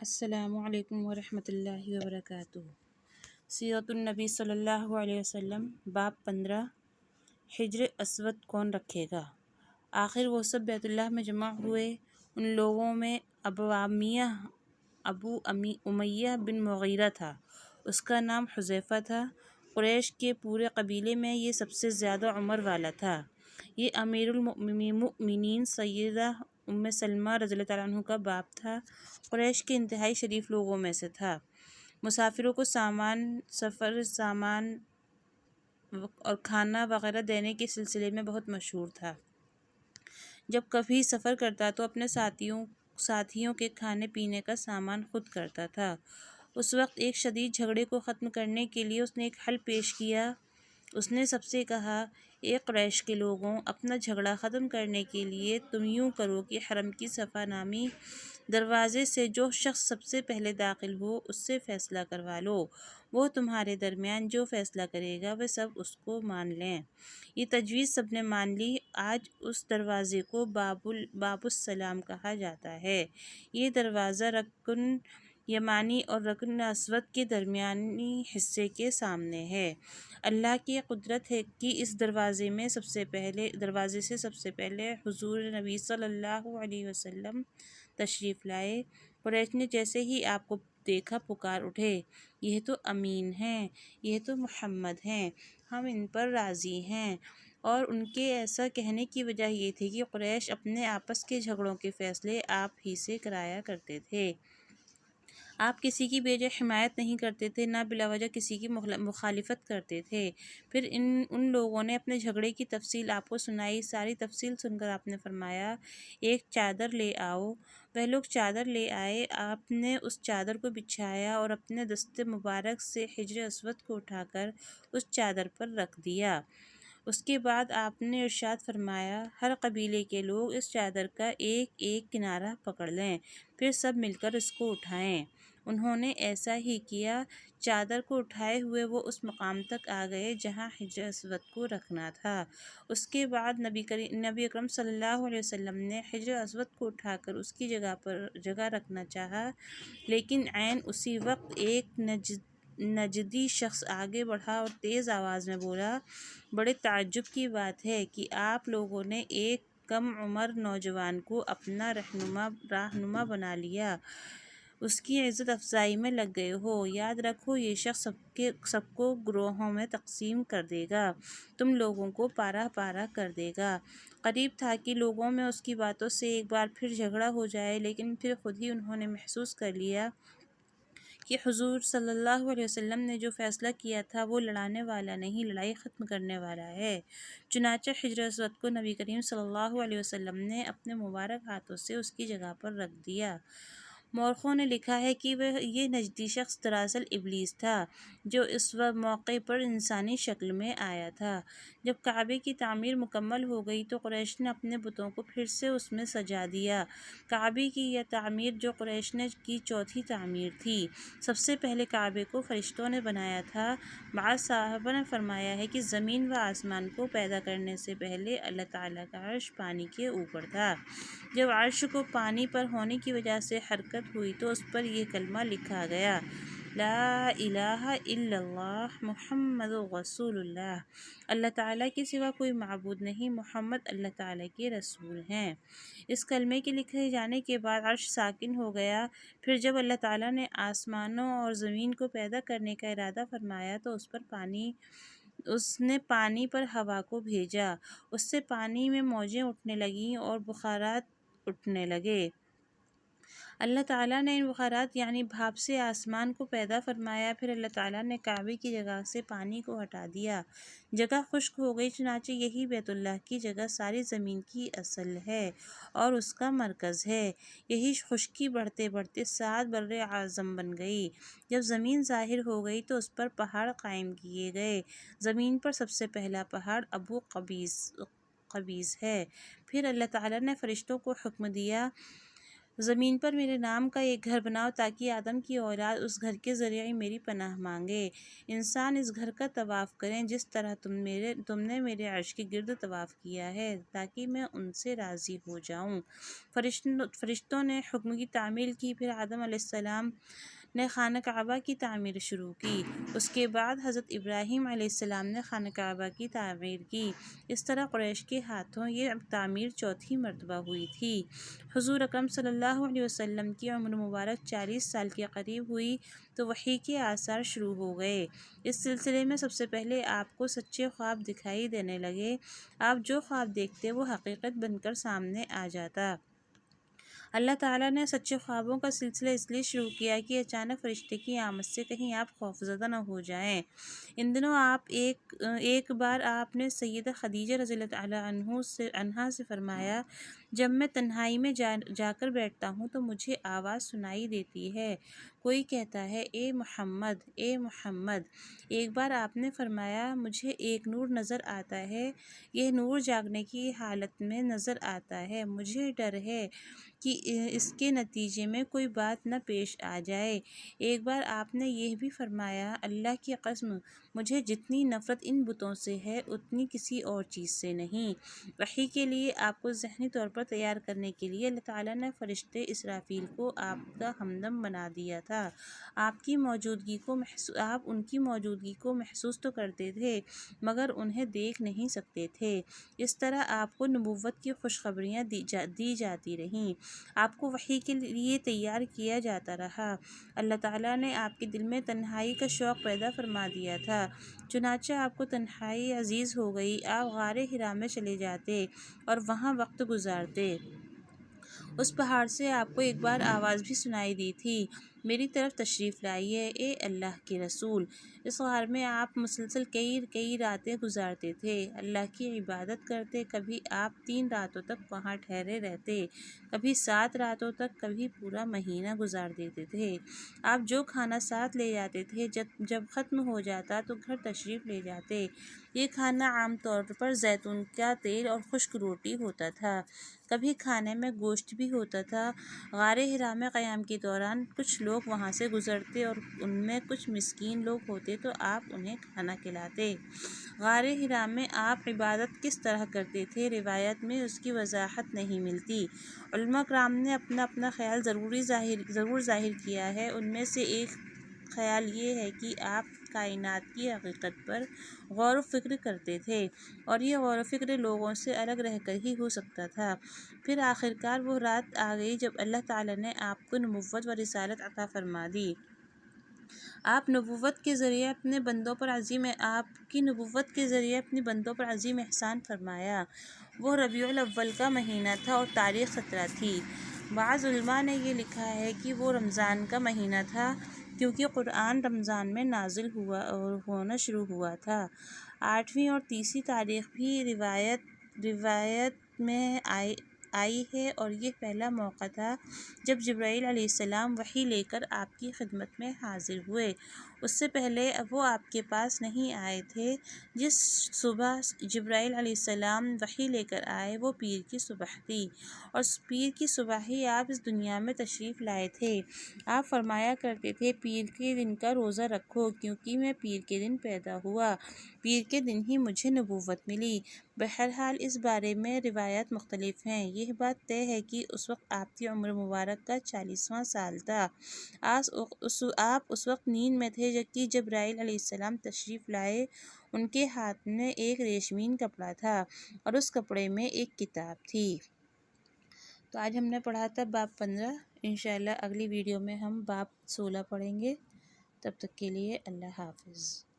السلام علیکم ورحمۃ اللہ وبرکاتہ۔ سیرت النبی صلی اللہ علیہ وسلم، باب 15، حجر اسود کون رکھے گا؟ آخر وہ سب بیت اللہ میں جمع ہوئے۔ ان لوگوں میں ابو امیہ بن مغیرہ تھا، اس کا نام حذیفہ تھا۔ قریش کے پورے قبیلے میں یہ سب سے زیادہ عمر والا تھا۔ یہ امیر المؤمنین سیدہ ام سلمہ رضی اللہ تعالیٰ عنہ کا باپ تھا۔ قریش کے انتہائی شریف لوگوں میں سے تھا۔ مسافروں کو سفر سامان اور کھانا وغیرہ دینے کے سلسلے میں بہت مشہور تھا۔ جب کبھی سفر کرتا تو اپنے ساتھیوں کے کھانے پینے کا سامان خود کرتا تھا۔ اس وقت ایک شدید جھگڑے کو ختم کرنے کے لیے اس نے ایک حل پیش کیا۔ اس نے سب سے کہا، اے قریش کے لوگوں، اپنا جھگڑا ختم کرنے کے لیے تم یوں کرو کہ حرم کی صفا نامی دروازے سے جو شخص سب سے پہلے داخل ہو اس سے فیصلہ کروا لو۔ وہ تمہارے درمیان جو فیصلہ کرے گا وہ سب اس کو مان لیں۔ یہ تجویز سب نے مان لی۔ آج اس دروازے کو باب السلام کہا جاتا ہے۔ یہ دروازہ رکن یمانی اور رکن اسود کے درمیانی حصے کے سامنے ہے۔ اللہ کی قدرت ہے کہ اس دروازے سے سب سے پہلے حضور نبی صلی اللہ علیہ وسلم تشریف لائے۔ قریش نے جیسے ہی آپ کو دیکھا پکار اٹھے، یہ تو امین ہیں، یہ تو محمد ہیں، ہم ان پر راضی ہیں۔ اور ان کے ایسا کہنے کی وجہ یہ تھی کہ قریش اپنے آپس کے جھگڑوں کے فیصلے آپ ہی سے کرایا کرتے تھے۔ آپ کسی کی بے جا حمایت نہیں کرتے تھے، نہ بلا وجہ کسی کی مخالفت کرتے تھے۔ پھر ان لوگوں نے اپنے جھگڑے کی تفصیل آپ کو سنائی۔ ساری تفصیل سن کر آپ نے فرمایا، ایک چادر لے آؤ۔ وہ لوگ چادر لے آئے۔ آپ نے اس چادر کو بچھایا اور اپنے دست مبارک سے حجر اسود کو اٹھا کر اس چادر پر رکھ دیا۔ اس کے بعد آپ نے ارشاد فرمایا، ہر قبیلے کے لوگ اس چادر کا ایک ایک کنارہ پکڑ لیں، پھر سب مل کر اس کو اٹھائیں۔ انہوں نے ایسا ہی کیا۔ چادر کو اٹھائے ہوئے وہ اس مقام تک آ گئے جہاں حجر اسود کو رکھنا تھا۔ اس کے بعد نبی اکرم صلی اللہ علیہ وسلم نے حجر اسود کو اٹھا کر اس کی جگہ رکھنا چاہا، لیکن عین اسی وقت ایک نجدی شخص آگے بڑھا اور تیز آواز میں بولا، بڑے تعجب کی بات ہے کہ آپ لوگوں نے ایک کم عمر نوجوان کو اپنا رہنما بنا لیا، اس کی عزت افزائی میں لگ گئے ہو۔ یاد رکھو، یہ شخص سب کو گروہوں میں تقسیم کر دے گا، تم لوگوں کو پارہ پارہ کر دے گا۔ قریب تھا کہ لوگوں میں اس کی باتوں سے ایک بار پھر جھگڑا ہو جائے، لیکن پھر خود ہی انہوں نے محسوس کر لیا کہ حضور صلی اللہ علیہ وسلم نے جو فیصلہ کیا تھا وہ لڑانے والا نہیں، لڑائی ختم کرنے والا ہے۔ چنانچہ حجر اسود کو نبی کریم صلی اللہ علیہ وسلم نے اپنے مبارک ہاتھوں سے اس کی جگہ پر رکھ دیا۔ مورخوں نے لکھا ہے کہ یہ نجدی شخص دراصل ابلیس تھا، جو اس موقع پر انسانی شکل میں آیا تھا۔ جب کعبے کی تعمیر مکمل ہو گئی تو قریش نے اپنے بتوں کو پھر سے اس میں سجا دیا۔ کعبے کی یہ تعمیر جو قریش نے کی چوتھی تعمیر تھی۔ سب سے پہلے کعبے کو فرشتوں نے بنایا تھا۔ بعض صحابہ نے فرمایا ہے کہ زمین و آسمان کو پیدا کرنے سے پہلے اللہ تعالیٰ کا عرش پانی کے اوپر تھا۔ جب عرش کو پانی پر ہونے کی وجہ سے حرکت ہوئی تو اس پر یہ کلمہ لکھا گیا، لا الہ الا اللہ محمد رسول اللہ۔ اللہ تعالیٰ کے سوا کوئی معبود نہیں، محمد اللہ تعالیٰ کے رسول ہیں۔ اس کلمے کے لکھے جانے کے بعد عرش ساکن ہو گیا۔ پھر جب اللہ تعالیٰ نے آسمانوں اور زمین کو پیدا کرنے کا ارادہ فرمایا تو اس نے پانی پر ہوا کو بھیجا، اس سے پانی میں موجیں اٹھنے لگیں اور بخارات اٹھنے لگے۔ اللہ تعالیٰ نے ان بخارات یعنی بھاپ سے آسمان کو پیدا فرمایا۔ پھر اللہ تعالیٰ نے کعبے کی جگہ سے پانی کو ہٹا دیا، جگہ خشک ہو گئی۔ چنانچہ یہی بیت اللہ کی جگہ ساری زمین کی اصل ہے اور اس کا مرکز ہے۔ یہی خشکی بڑھتے بڑھتے 7 بر اعظم بن گئی۔ جب زمین ظاہر ہو گئی تو اس پر پہاڑ قائم کیے گئے۔ زمین پر سب سے پہلا پہاڑ ابو قبیس ہے۔ پھر اللہ تعالیٰ نے فرشتوں کو حکم دیا، زمین پر میرے نام کا ایک گھر بناؤ تاکہ آدم کی اولاد اس گھر کے ذریعے میری پناہ مانگے۔ انسان اس گھر کا طواف کریں جس طرح تم نے میرے عرش کے گرد طواف کیا ہے تاکہ میں ان سے راضی ہو جاؤں۔ فرشتوں نے حکم کی تعمیل کی، پھر آدم علیہ السلام نے خانہ کعبہ کی تعمیر شروع کی۔ اس کے بعد حضرت ابراہیم علیہ السلام نے خانہ کعبہ کی تعمیر کی۔ اس طرح قریش کے ہاتھوں یہ تعمیر چوتھی مرتبہ ہوئی تھی۔ حضور اکرم صلی اللہ علیہ وسلم کی عمر مبارک 40 سال کے قریب ہوئی تو وحی کے آثار شروع ہو گئے۔ اس سلسلے میں سب سے پہلے آپ کو سچے خواب دکھائی دینے لگے۔ آپ جو خواب دیکھتے وہ حقیقت بن کر سامنے آ جاتا۔ اللہ تعالیٰ نے سچے خوابوں کا سلسلہ اس لیے شروع کیا کہ اچانک فرشتے کی آمد سے کہیں آپ خوفزدہ نہ ہو جائیں۔ ان دنوں ایک بار آپ نے سیدہ خدیجہ رضی اللہ تعالیٰ عنہا سے فرمایا، جب میں تنہائی میں جا کر بیٹھتا ہوں تو مجھے آواز سنائی دیتی ہے، کوئی کہتا ہے اے محمد اے محمد۔ ایک بار آپ نے فرمایا، مجھے ایک نور نظر آتا ہے، یہ نور جاگنے کی حالت میں نظر آتا ہے، مجھے ڈر ہے کہ اس کے نتیجے میں کوئی بات نہ پیش آ جائے۔ ایک بار آپ نے یہ بھی فرمایا، اللہ کی قسم مجھے جتنی نفرت ان بتوں سے ہے اتنی کسی اور چیز سے نہیں۔ وحی کے لیے آپ کو ذہنی طور پر تیار کرنے کے لیے اللہ تعالیٰ نے فرشتے اسرافیل کو آپ کا ہمدم بنا دیا تھا۔ آپ ان کی موجودگی کو محسوس تو کرتے تھے مگر انہیں دیکھ نہیں سکتے تھے۔ اس طرح آپ کو نبوت کی خوشخبریاں دی جاتی رہیں، آپ کو وحی کے لیے تیار کیا جاتا رہا۔ اللہ تعالیٰ نے آپ کے دل میں تنہائی کا شوق پیدا فرما دیا تھا، چنانچہ آپ کو تنہائی عزیز ہو گئی۔ آپ غار حرا میں چلے جاتے اور وہاں وقت گزارتے۔ اس پہاڑ سے آپ کو ایک بار آواز بھی سنائی دی تھی، میری طرف تشریف لائیے اے اللہ کے رسول۔ اس غار میں آپ مسلسل کئی راتیں گزارتے تھے، اللہ کی عبادت کرتے۔ کبھی آپ 3 راتوں تک وہاں ٹھہرے رہتے، کبھی 7 راتوں تک، کبھی پورا مہینہ گزار دیتے تھے۔ آپ جو کھانا ساتھ لے جاتے تھے جب ختم ہو جاتا تو گھر تشریف لے جاتے۔ یہ کھانا عام طور پر زیتون کا تیل اور خشک روٹی ہوتا تھا، کبھی کھانے میں گوشت بھی ہوتا تھا۔ غار حرا میں قیام کے دوران کچھ لوگ وہاں سے گزرتے اور ان میں کچھ مسکین لوگ ہوتے تو آپ انہیں کھانا کھلاتے۔ غار حرا میں آپ عبادت کس طرح کرتے تھے، روایت میں اس کی وضاحت نہیں ملتی۔ علماء کرام نے اپنا خیال ضرور ظاہر کیا ہے۔ ان میں سے ایک خیال یہ ہے کہ آپ کائنات کی حقیقت پر غور و فکر کرتے تھے اور یہ غور و فکر لوگوں سے الگ رہ کر ہی ہو سکتا تھا۔ پھر آخرکار وہ رات آ گئی جب اللہ تعالیٰ نے آپ کو نبوت و رسالت عطا فرما دی۔ آپ کی نبوت کے ذریعے اپنے بندوں پر عظیم احسان فرمایا۔ وہ ربیع الاول کا مہینہ تھا اور تاریخ 17 تھی۔ بعض علماء نے یہ لکھا ہے کہ وہ رمضان کا مہینہ تھا کیونکہ قرآن رمضان میں نازل ہونا شروع ہوا تھا۔ 8ویں اور 30ویں تاریخ بھی روایت میں آئی ہے اور یہ پہلا موقع تھا جب جبرائیل علیہ السلام وحی لے کر آپ کی خدمت میں حاضر ہوئے۔ اس سے پہلے وہ آپ کے پاس نہیں آئے تھے۔ جس صبح جبرائیل علیہ السلام وحی لے کر آئے وہ پیر کی صبح تھی اور پیر کی صبح ہی آپ اس دنیا میں تشریف لائے تھے۔ آپ فرمایا کرتے تھے، پیر کے دن کا روزہ رکھو کیونکہ میں پیر کے دن پیدا ہوا، پیر کے دن ہی مجھے نبوت ملی۔ بہرحال اس بارے میں روایات مختلف ہیں۔ یہ بات طے ہے کہ اس وقت آپ کی عمر مبارک کا 40واں سال تھا۔ آپ اس وقت نیند میں تھے کہ جبرائیل علیہ السلام تشریف لائے۔ ان کے ہاتھ میں ایک ریشمین کپڑا تھا اور اس کپڑے میں ایک کتاب تھی۔ تو آج ہم نے پڑھا تھا باب 15۔ انشاءاللہ اگلی ویڈیو میں ہم باب 16 پڑھیں گے۔ تب تک کے لیے اللہ حافظ۔